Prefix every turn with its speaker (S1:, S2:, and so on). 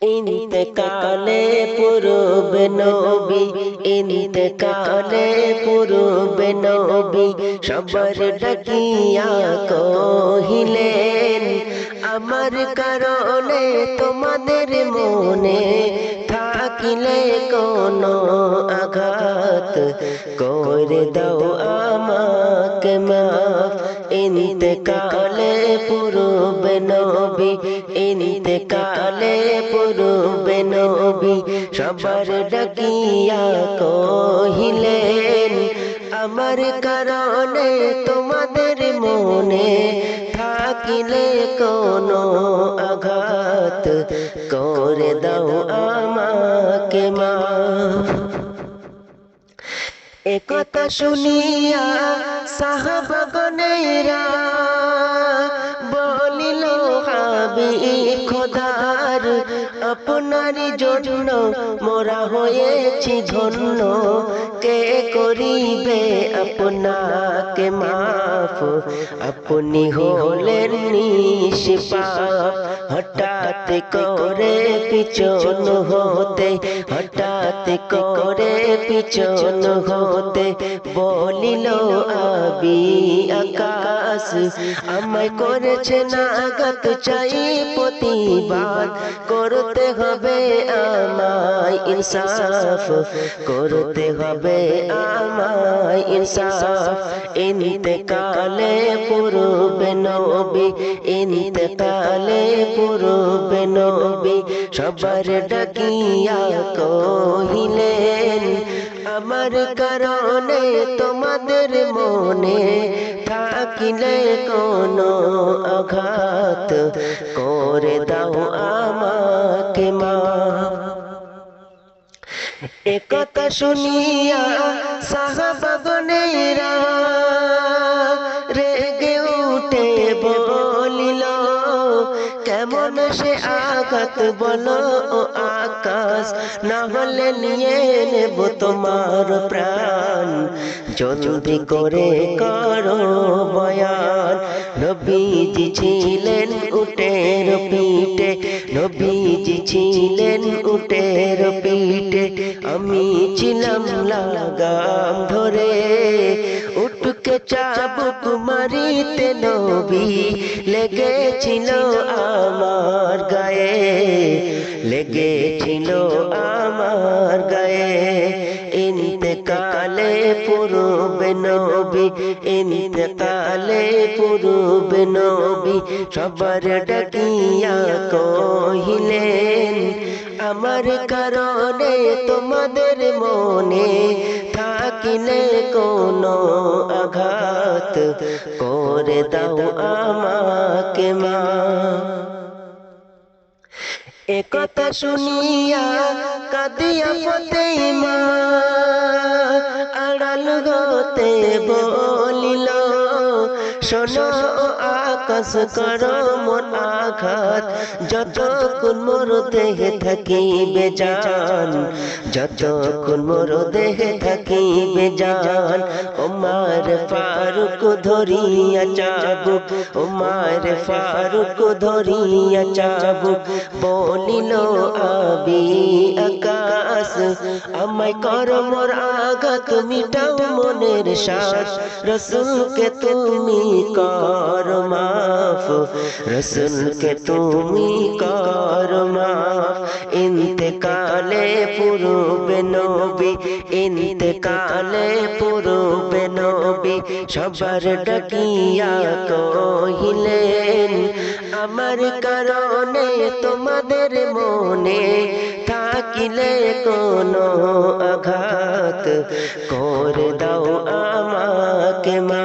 S1: ইন্তেকালে পূর্বে নবী, ইন্তেকালে পূর্বে নবী সবার ডাকিয়া কহিলেন, আমার কারণে তোমাদের মনে থাকিলে কোনো আঘাত, করে দাও আমাকে মাফ। ইন্তেকালে পূর্বে নবী, ইন্তেকালে পূর্বে নবী সবার ডাকিয়া কহিলেন, আমার কারণে তোমাদের মনে থাকিলে কোনো আঘাত, করে দাও আমাকে মাফ। একথা শুনিয়া সাহাবাগণেরা বলিল, হাবিব খোদার, আপনার জন্য মোরা হয়েছি ধন্য, কে করিবে আপনাকে মাফ। আপনি হলেন নিষ্পাপ, হঠাৎ করে পিছন হতে, হঠাৎ করে পিছন হতে বলিল আবি আকাশ, আমায় করেছে নাগাত চাই প্রতিবাদ, করতে হবে আমায় ইনসাফ, করতে হবে আমায় ইনসাফ। ইন্তেকালে পূর্বে নবী, ইন্তেকালে পূর্বে নবী সবার ডাকিয়া কহিলেন, আমার কারণে তোমাদের মনে থাকিলে কোনো আঘাত, করে দাও আমাকে মাফ। একথা শুনিয়া সাহাবাগণেরা রেগে উঠে বলিল, কেমন সে আঘাত বলো ও আকাশ, না হলে নিয়ে নেব তোমার প্রাণ, জলদি করে করো বয়ান। নবীজি ছিলেন উটের পিঠে, নবীজি ছিলেন উটের পিঠে, আমি ছিলাম লাগাম ধরে, উঠকে চাবুক মারিতে নবী লেগেছিল আমার গায়ে, লেগেছিল আমার গায়ে। ইন্তেকালে পূর্বে নবী, ইন্তেকালে পূর্বে নবী সবার ডাকিয়া কহিলেন, আমার কারণে তোমাদের মনে থাকিলে কোনো আঘাত, করে দাও আমাকে মাফ। একথা শুনিয়া কাঁদিয়া ফাতেমা আড়াল হতে বলিল, শোনো আকাশ করো মোর আঘাত, যতক্ষণ মোর দেহে থাকিবে জান, যতক্ষণ মোর দেহে থাকিবে জান। ওমর ফারুক ধরিয়া চাবুক, ওমর ফারুক ধরিয়া চাবুক বলিল আবি আকাশ, আমায় কর মোর আঘাত, মিটাও মনের শ্বাস, রসুলকে তুমি কর মাফ, রসুলকে তুমি কর মাফ। ইন্তেকালে পূর্বে নবী, ইন্তেকালে পূর্বে নবী সবার ডাকিয়া কহিলেন, আমার কারণে তোমাদের মনে থাকিলে কোনো আঘাত, করে দাও আমাকে মাফ।